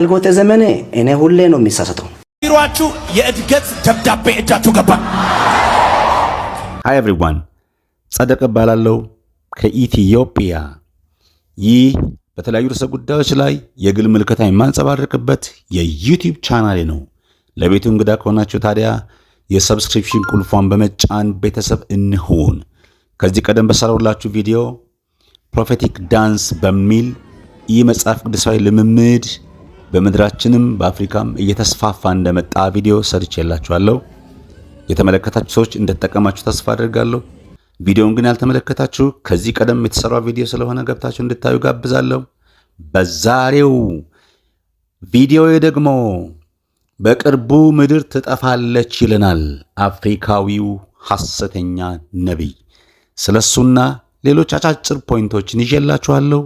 አልጎተ ዘመኔ እኔ ሁሌ ነው የሚሳሳተው። ይሯችሁ የእድገት ደብዳቤ እጃችሁ ገባ። Hi everyone, ጸደቀ ባላለው ከኢትዮጵያ። ይህ በተለያዩ ርዕሰ ጉዳዮች ላይ የግል ምልከታ የማንጸባረቅበት የዩቲዩብ ቻናሌ ነው። ለቤቱ እንግዳ ከሆናችሁ ታዲያ የሰብስክሪፕሽን ቁልፏን በመጫን ቤተሰብ እንሁን። ከዚህ ቀደም በሰራሁላችሁ ቪዲዮ ፕሮፌቲክ ዳንስ በሚል ይህ መጽሐፍ ቅዱሳዊ ልምምድ በምድራችንም በአፍሪካም እየተስፋፋ እንደመጣ ቪዲዮ ሰርቼላችኋለሁ። የተመለከታችሁ ሰዎች እንደተጠቀማችሁ ተስፋ አደርጋለሁ። ቪዲዮውን ግን ያልተመለከታችሁ ከዚህ ቀደም የተሰራው ቪዲዮ ስለሆነ ገብታችሁ እንድታዩ ጋብዛለሁ። በዛሬው ቪዲዮ ደግሞ በቅርቡ ምድር ትጠፋለች ይለናል አፍሪካዊው ሐሰተኛ ነቢይ። ስለሱና ሌሎች አጫጭር ፖይንቶችን ይዤላችኋለሁ፣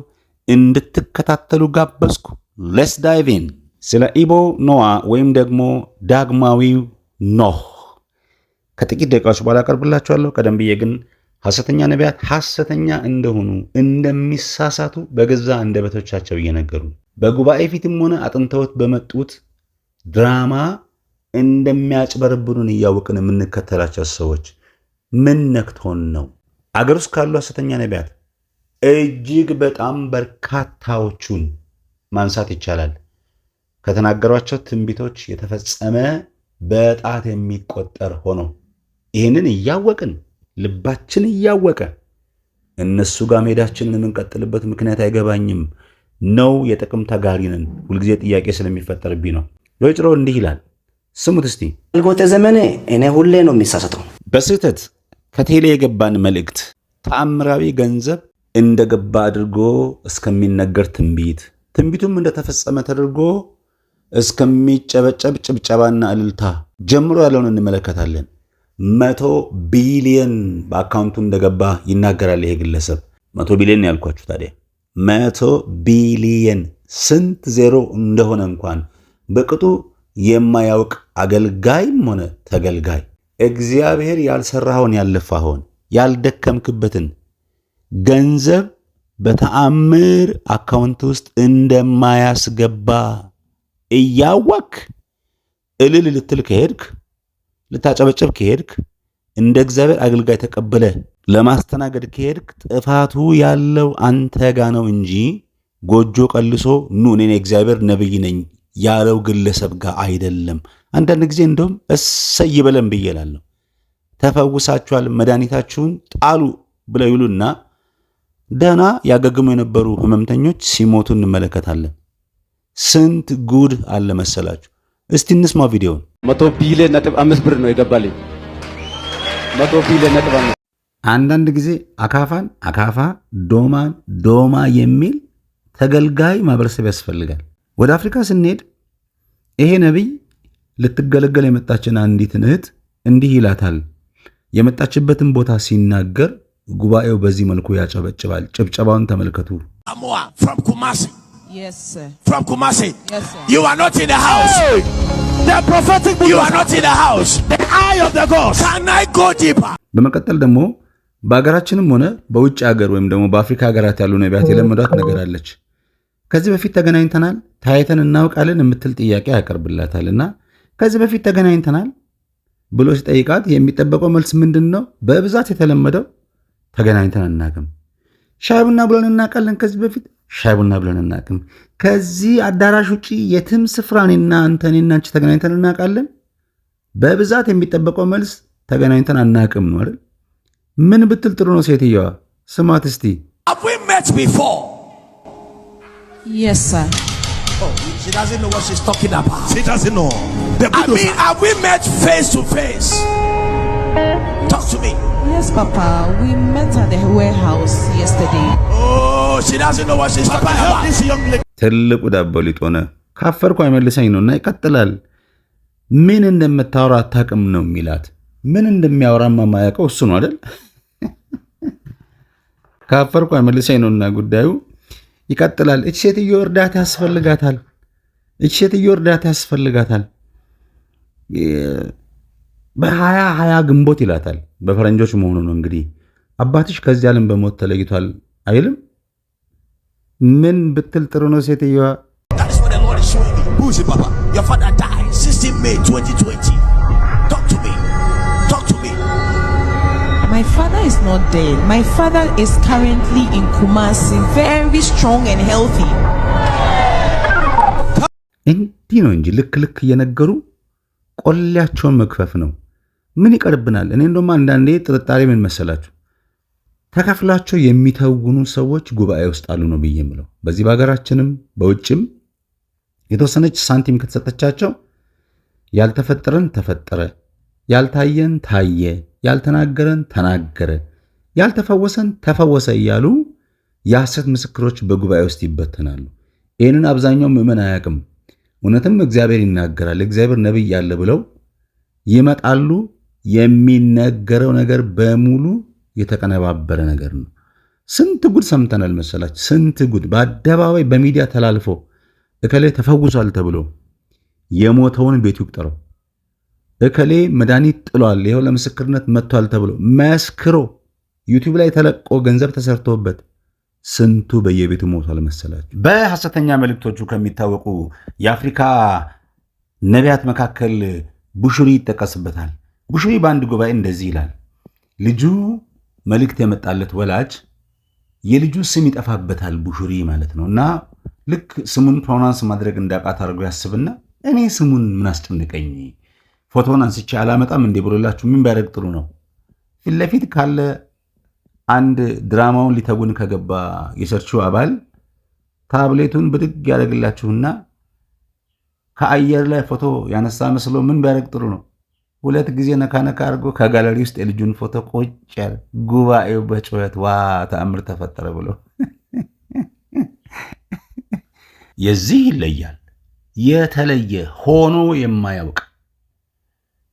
እንድትከታተሉ ጋበዝኩ። ሌትስ ዳይቭ ኢን። ስለ ኢቦ ኖዋ ወይም ደግሞ ዳግማዊው ኖህ ከጥቂት ደቂቃዎች በኋላ አቀርብላችኋለሁ። ቀደም ብዬ ግን ሐሰተኛ ነቢያት ሐሰተኛ እንደሆኑ እንደሚሳሳቱ በገዛ አንደበቶቻቸው እየነገሩ በጉባኤ ፊትም ሆነ አጥንተውት በመጡት ድራማ እንደሚያጭበረብሩን እያወቅን የምንከተላቸው ሰዎች ምን ነክቶን ነው? አገር ውስጥ ካሉ ሐሰተኛ ነቢያት እጅግ በጣም በርካታዎቹን ማንሳት ይቻላል። ከተናገሯቸው ትንቢቶች የተፈጸመ በጣት የሚቆጠር ሆኖ ይህንን እያወቅን ልባችን እያወቀ እነሱ ጋር መሄዳችንን የምንቀጥልበት ምክንያት አይገባኝም ነው። የጥቅም ተጋሪ ነን። ሁልጊዜ ጥያቄ ስለሚፈጠርብኝ ነው። ሎይጭሮ እንዲህ ይላል፣ ስሙት እስቲ። አልጎተ ዘመኔ እኔ ሁሌ ነው የሚሳሳተው። በስህተት ከቴሌ የገባን መልእክት ተአምራዊ ገንዘብ እንደገባ አድርጎ እስከሚነገር ትንቢቱም እንደተፈጸመ ተደርጎ እስከሚጨበጨብ ጭብጨባና እልልታ ጀምሮ ያለውን እንመለከታለን። 100 ቢሊየን በአካውንቱ እንደገባ ይናገራል ይሄ ግለሰብ። 100 ቢሊየን ያልኳችሁ ታዲያ 100 ቢሊየን ስንት ዜሮ እንደሆነ እንኳን በቅጡ የማያውቅ አገልጋይም ሆነ ተገልጋይ እግዚአብሔር ያልሰራኸውን ያልለፋኸውን ያልደከምክበትን ገንዘብ በተአምር አካውንት ውስጥ እንደማያስገባ እያወክ እልል ልትል ከሄድክ፣ ልታጨበጨብ ከሄድክ፣ እንደ እግዚአብሔር አገልጋይ ተቀበለ ለማስተናገድ ከሄድክ ጥፋቱ ያለው አንተ ጋ ነው እንጂ ጎጆ ቀልሶ ኑ እኔ እግዚአብሔር ነብይ ነኝ ያለው ግለሰብ ጋር አይደለም። አንዳንድ ጊዜ እንደውም እሰይ ይበለን ብዬ እላለሁ። ተፈውሳችኋል፣ መድኃኒታችሁን ጣሉ ብለው ይሉና ደህና ያገግሙ የነበሩ ህመምተኞች ሲሞቱ እንመለከታለን። ስንት ጉድ አለ መሰላችሁ። እስቲ እንስማ ቪዲዮውን። 100 ቢሊዮን ነጥብ 5 ብር ነው የገባልኝ። 100 ቢሊዮን ነጥብ 5። አንዳንድ ጊዜ አካፋን አካፋ ዶማን ዶማ የሚል ተገልጋይ ማህበረሰብ ያስፈልጋል። ወደ አፍሪካ ስንሄድ ይሄ ነቢይ ልትገለገል የመጣችን አንዲትን እህት እንዲህ ይላታል። የመጣችበትን ቦታ ሲናገር ጉባኤው በዚህ መልኩ ያጨበጭባል። ጭብጨባውን ተመልከቱ። From Kumasi. Yes, sir. From Kumasi. Yes, sir. You are not in the house. Hey! The prophetic book. You are not in the house. The eye of the God. Can I go deeper? በመቀጠል ደግሞ በአገራችንም ሆነ በውጭ ሀገር ወይም ደግሞ በአፍሪካ ሀገራት ያሉ ነቢያት የለመዷት ነገር አለች። ከዚህ በፊት ተገናኝተናል፣ ታይተን እናውቃለን የምትል ጥያቄ ያቀርብላታልና ከዚህ በፊት ተገናኝተናል ብሎ ሲጠይቃት የሚጠበቀው መልስ ምንድን ነው? በብዛት የተለመደው ተገናኝተን እናቅም። ሻይ ቡና ብለን እናውቃለን። ከዚህ በፊት ሻይ ቡና ብለን እናቅም። ከዚህ አዳራሽ ውጪ የትም ስፍራ እኔና አንቺ ተገናኝተን እናውቃለን። በብዛት የሚጠበቀው መልስ ተገናኝተን አናቅም ነው አይደል? ምን ብትል ጥሩ ነው ሴትየዋ? ስማት እስቲ። Have we met before? Yes, sir. Oh, she doesn't know what she's talking about. She doesn't know. Have we met face to face? Talk to me. Yes, Papa. We met at the warehouse yesterday. Oh, she doesn't know what she's talking Help about. this young lady. ትልቁ ዳቦ ሊጥ ሆነ። ካፈርኩ አይመልሰኝ ነውና ይቀጥላል። ምን እንደምታወራ አታውቅም ነው የሚላት። ምን እንደሚያወራማ ማያውቀው እሱ ነው አይደል? ካፈርኩ አይመልሰኝ ነውና ጉዳዩ ይቀጥላል። እቺ ሴትዮ እርዳታ ያስፈልጋታል። በ2020 ግንቦት ይላታል። በፈረንጆች መሆኑ ነው እንግዲህ። አባትሽ ከዚህ ዓለም በሞት ተለይቷል አይልም? ምን ብትል ጥሩ ነው ሴትዮዋ? That is what the Lord is showing me. see, Papa. Your father died 16 May 2020. Talk to me. Talk to me. My father is not dead. My father is currently in Kumasi, very strong and healthy. እንዲህ ነው እንጂ ልክ ልክ እየነገሩ ቆሌያቸውን መክፈፍ ነው። ምን ይቀርብናል? እኔ እንደውም አንዳንዴ ጥርጣሬ ምን መሰላችሁ፣ ተከፍላቸው የሚተውኑ ሰዎች ጉባኤ ውስጥ አሉ ነው ብዬ የምለው። በዚህ በሀገራችንም በውጭም የተወሰነች ሳንቲም ከተሰጠቻቸው ያልተፈጠረን ተፈጠረ፣ ያልታየን ታየ፣ ያልተናገረን ተናገረ፣ ያልተፈወሰን ተፈወሰ እያሉ የሐሰት ምስክሮች በጉባኤ ውስጥ ይበተናሉ። ይህንን አብዛኛው ምዕመን አያውቅም። እውነትም እግዚአብሔር ይናገራል፣ እግዚአብሔር ነቢይ ያለ ብለው ይመጣሉ። የሚነገረው ነገር በሙሉ የተቀነባበረ ነገር ነው። ስንት ጉድ ሰምተናል መሰላችሁ? ስንት ጉድ በአደባባይ በሚዲያ ተላልፎ እከሌ ተፈውሷል ተብሎ የሞተውን ቤቱ ይቁጠረው፣ እከሌ መድኃኒት ጥሏል ይኸው ለምስክርነት መጥቷል ተብሎ መስክሮ ዩቲዩብ ላይ ተለቆ ገንዘብ ተሰርቶበት ስንቱ በየቤቱ ሞቷል መሰላችሁ? በሐሰተኛ መልእክቶቹ ከሚታወቁ የአፍሪካ ነቢያት መካከል ቡሽሪ ይጠቀስበታል። ቡሽሪ በአንድ ጉባኤ እንደዚህ ይላል። ልጁ መልእክት የመጣለት ወላጅ የልጁ ስም ይጠፋበታል፣ ቡሽሪ ማለት ነው። እና ልክ ስሙን ፕሮናንስ ማድረግ እንዳቃት አድርጎ ያስብና እኔ ስሙን ምን አስጨነቀኝ፣ ፎቶን አንስቼ አላመጣም እንዴ ብሎላችሁ ምን ቢያደርግ ጥሩ ነው? ፊት ለፊት ካለ አንድ ድራማውን ሊተውን ከገባ የሰርቹ አባል ታብሌቱን ብድግ ያደርግላችሁና ከአየር ላይ ፎቶ ያነሳ መስሎ ምን ቢያደርግ ጥሩ ነው? ሁለት ጊዜ ነካ ነካ አድርጎ ከጋለሪ ውስጥ የልጁን ፎቶ ቁጭ ያለ፣ ጉባኤው በጩኸት ዋ ተአምር ተፈጠረ ብሎ የዚህ ይለያል። የተለየ ሆኖ የማያውቅ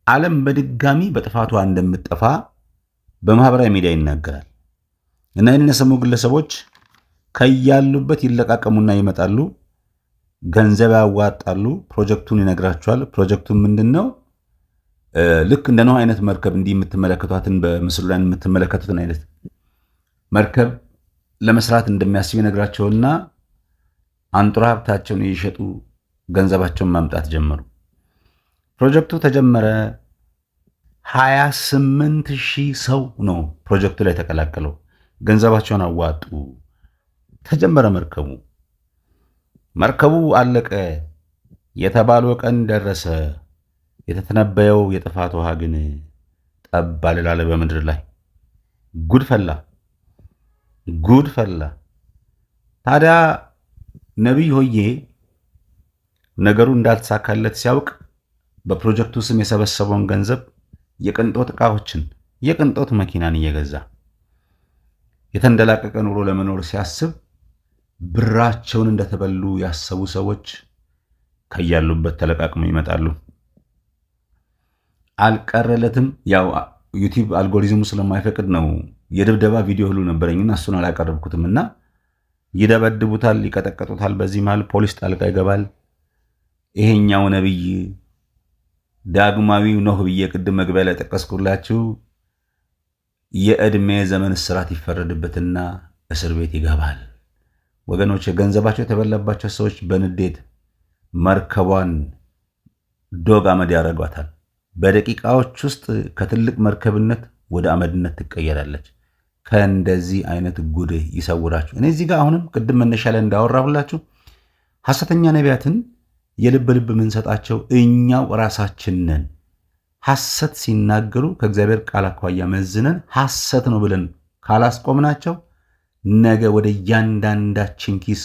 ዓለም በድጋሚ በጥፋቷ እንደምትጠፋ በማህበራዊ ሚዲያ ይናገራል። እና የነሰሙ ግለሰቦች ከያሉበት ይለቃቀሙና ይመጣሉ፣ ገንዘብ ያዋጣሉ፣ ፕሮጀክቱን ይነግራቸዋል። ፕሮጀክቱን ምንድነው? ልክ እንደ ኖህ አይነት መርከብ እንዲህ የምትመለከቷትን በምስሉ ላይ የምትመለከቱትን አይነት መርከብ ለመስራት እንደሚያስብ ይነግራቸውና አንጡራ ሀብታቸውን እየሸጡ ገንዘባቸውን ማምጣት ጀመሩ። ፕሮጀክቱ ተጀመረ። 28,000 ሰው ነው ፕሮጀክቱ ላይ ተቀላቀለው። ገንዘባቸውን አዋጡ። ተጀመረ መርከቡ አለቀ። የተባለው ቀን ደረሰ። የተተነበየው የጥፋት ውሃ ግን ጠብ አለ በምድር ላይ። ጉድ ፈላ። ታዲያ ነቢይ ሆዬ ነገሩ እንዳልተሳካለት ሲያውቅ በፕሮጀክቱ ስም የሰበሰበውን ገንዘብ የቅንጦት ዕቃዎችን፣ የቅንጦት መኪናን እየገዛ የተንደላቀቀ ኑሮ ለመኖር ሲያስብ ብራቸውን እንደተበሉ ያሰቡ ሰዎች ከያሉበት ተለቃቅመው ይመጣሉ። አልቀረለትም። ያው ዩቲዩብ አልጎሪዝሙ ስለማይፈቅድ ነው። የድብደባ ቪዲዮ ሁሉ ነበረኝና እሱን አላቀረብኩትምና ይደበድቡታል፣ ይቀጠቀጡታል። በዚህ መሃል ፖሊስ ጣልቃ ይገባል። ይሄኛው ነብይ ዳግማዊው ኖህ ብዬ ቅድም መግቢያ ላይ ጠቀስኩላችሁ የዕድሜ ዘመን እስራት ይፈረድበትና እስር ቤት ይገባል። ወገኖች፣ ገንዘባቸው የተበላባቸው ሰዎች በንዴት መርከቧን ዶግ አመድ ያደርጓታል። በደቂቃዎች ውስጥ ከትልቅ መርከብነት ወደ አመድነት ትቀየራለች። ከእንደዚህ አይነት ጉድ ይሰውራችሁ። እኔ እዚህ ጋር አሁንም ቅድም መነሻ ላይ እንዳወራሁላችሁ ሐሰተኛ ነቢያትን የልብ የምንሰጣቸው እኛው ራሳችን ነን። ሐሰት ሲናገሩ ከእግዚአብሔር ቃል አኳያ መዝነን ሐሰት ነው ብለን ካላስቆምናቸው ነገ ወደ እያንዳንዳችን ኪስ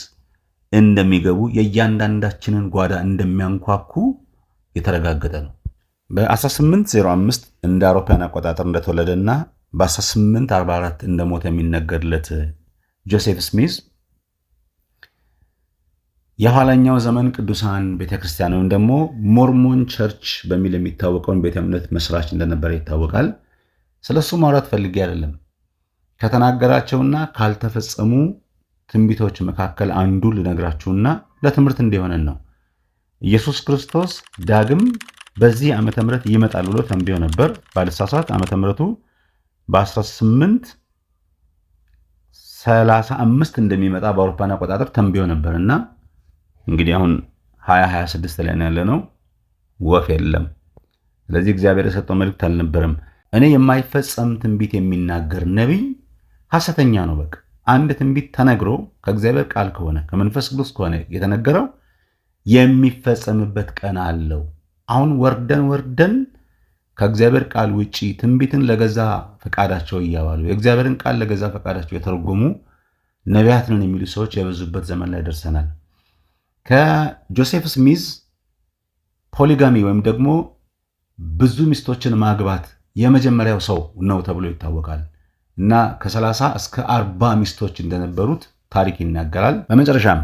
እንደሚገቡ የእያንዳንዳችንን ጓዳ እንደሚያንኳኩ የተረጋገጠ ነው። በ1805 እንደ አውሮፓውያን አቆጣጠር እንደተወለደና በ1844 እንደሞተ የሚነገርለት ጆሴፍ ስሚዝ የኋላኛው ዘመን ቅዱሳን ቤተክርስቲያን ወይም ደግሞ ሞርሞን ቸርች በሚል የሚታወቀውን ቤተ እምነት መስራች እንደነበረ ይታወቃል። ስለሱ ማውራት ፈልጌ አይደለም። ከተናገራቸውና ካልተፈጸሙ ትንቢቶች መካከል አንዱ ልነግራችሁና ለትምህርት እንዲሆነን ነው። ኢየሱስ ክርስቶስ ዳግም በዚህ ዓመተ ምህረት ይመጣል ብሎ ተንብዮ ነበር። ባልሳሳት ዓመተ ምህረቱ በ1835 እንደሚመጣ በአውሮፓውያን አቆጣጠር ተንብዮ ነበርና እንግዲህ አሁን 2026 ላይ ያለነው ወፍ የለም። ስለዚህ እግዚአብሔር የሰጠው መልእክት አልነበረም። እኔ የማይፈጸም ትንቢት የሚናገር ነቢይ ሐሰተኛ ነው። በቃ አንድ ትንቢት ተነግሮ ከእግዚአብሔር ቃል ከሆነ ከመንፈስ ቅዱስ ከሆነ የተነገረው የሚፈጸምበት ቀን አለው። አሁን ወርደን ከእግዚአብሔር ቃል ውጪ ትንቢትን ለገዛ ፈቃዳቸው እያዋሉ የእግዚአብሔርን ቃል ለገዛ ፈቃዳቸው የተረጎሙ ነቢያት ነን የሚሉ ሰዎች የበዙበት ዘመን ላይ ደርሰናል። ከጆሴፍ ስሚዝ ፖሊጋሚ ወይም ደግሞ ብዙ ሚስቶችን ማግባት የመጀመሪያው ሰው ነው ተብሎ ይታወቃል እና ከ30 እስከ 40 ሚስቶች እንደነበሩት ታሪክ ይናገራል። በመጨረሻም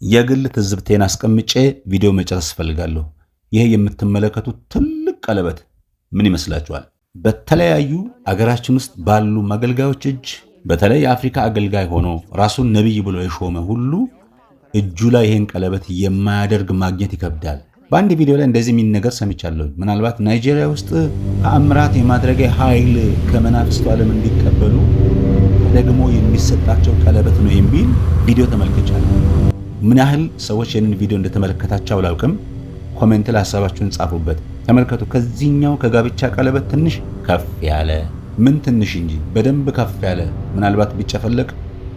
የግል ትዝብቴን አስቀምጬ ቪዲዮ መጨረስ ፈልጋለሁ። ይህ የምትመለከቱት ትልቅ ቀለበት ምን ይመስላችኋል? በተለያዩ አገራችን ውስጥ ባሉ አገልጋዮች እጅ በተለይ የአፍሪካ አገልጋይ ሆኖ ራሱን ነብይ ብሎ የሾመ ሁሉ እጁ ላይ ይህን ቀለበት የማያደርግ ማግኘት ይከብዳል። በአንድ ቪዲዮ ላይ እንደዚህ የሚል ነገር ሰምቻለሁ። ምናልባት ናይጄሪያ ውስጥ ተአምራት የማድረጊያ ኃይል ከመናፍስቱ ዓለም እንዲቀበሉ ደግሞ የሚሰጣቸው ቀለበት ነው የሚል ቪዲዮ ተመልክቻለሁ። ምን ያህል ሰዎች ይህንን ቪዲዮ እንደተመለከታቸው አላውቅም። ኮሜንት ላይ ሐሳባችሁን ጻፉበት። ተመልከቱ። ከዚህኛው ከጋብቻ ቀለበት ትንሽ ከፍ ያለ ምን ትንሽ እንጂ በደንብ ከፍ ያለ ምናልባት ቢጨፈለቅ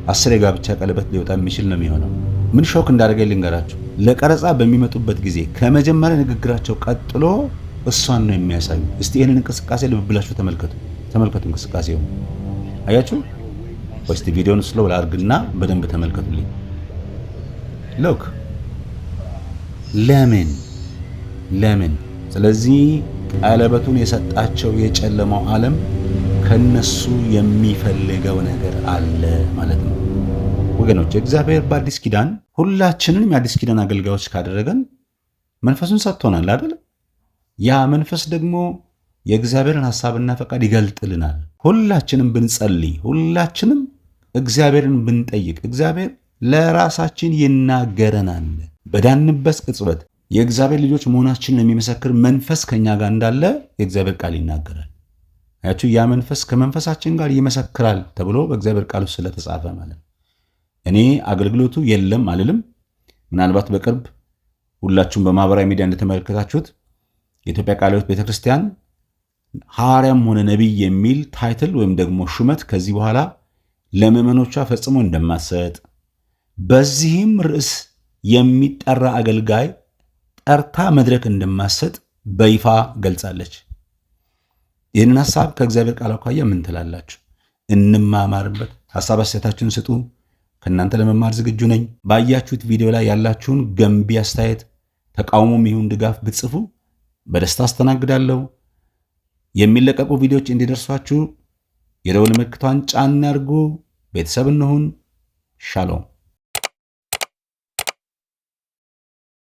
10 የጋብቻ ቀለበት ሊወጣ የሚችል ነው የሚሆነው። ምን ሾክ እንዳደረገኝ ልንገራችሁ። ለቀረጻ በሚመጡበት ጊዜ ከመጀመሪያ ንግግራቸው ቀጥሎ እሷን ነው የሚያሳዩ። እስቲ ይህንን እንቅስቃሴ ልብ ብላችሁ ተመልከቱ። እንቅስቃሴው አያችሁ? እስቲ ቪዲዮውን ስሎው ላድርግና በደንብ ተመልከቱልኝ። ሎክ ለምን? ስለዚህ ቀለበቱን የሰጣቸው የጨለማው ዓለም ከነሱ የሚፈልገው ነገር አለ ማለት ነው። ወገኖች እግዚአብሔር በአዲስ ኪዳን ሁላችንንም የአዲስ ኪዳን አገልጋዮች ካደረገን መንፈሱን ሰጥቶናል አይደል? ያ መንፈስ ደግሞ የእግዚአብሔርን ሐሳብና ፈቃድ ይገልጥልናል። ሁላችንም ብንጸልይ፣ ሁላችንም እግዚአብሔርን ብንጠይቅ እግዚአብሔር ለራሳችን ይናገረናል። በዳንበት ቅጽበት የእግዚአብሔር ልጆች መሆናችንን የሚመሰክር መንፈስ ከኛ ጋር እንዳለ የእግዚአብሔር ቃል ይናገራል። አያችሁ? ያ መንፈስ ከመንፈሳችን ጋር ይመሰክራል ተብሎ በእግዚአብሔር ቃል ውስጥ ስለተጻፈ ማለት ነው። እኔ አገልግሎቱ የለም አልልም። ምናልባት በቅርብ ሁላችሁም በማህበራዊ ሚዲያ እንደተመለከታችሁት የኢትዮጵያ ቃለ ሕይወት ቤተክርስቲያን ሐዋርያም ሆነ ነቢይ የሚል ታይትል ወይም ደግሞ ሹመት ከዚህ በኋላ ለምዕመኖቿ ፈጽሞ እንደማትሰጥ፣ በዚህም ርዕስ የሚጠራ አገልጋይ ጠርታ መድረክ እንደማትሰጥ በይፋ ገልጻለች። ይህንን ሐሳብ ከእግዚአብሔር ቃል አኳያ ምን ትላላችሁ? እንማማርበት። ሐሳብ አስተያየታችሁን ስጡ። ከእናንተ ለመማር ዝግጁ ነኝ። ባያችሁት ቪዲዮ ላይ ያላችሁን ገንቢ አስተያየት፣ ተቃውሞም ይሁን ድጋፍ ብትጽፉ በደስታ አስተናግዳለሁ። የሚለቀቁ ቪዲዮዎች እንዲደርሷችሁ የደወል ምልክቷን ጫን አድርጉ። ቤተሰብ እንሁን። ሻሎም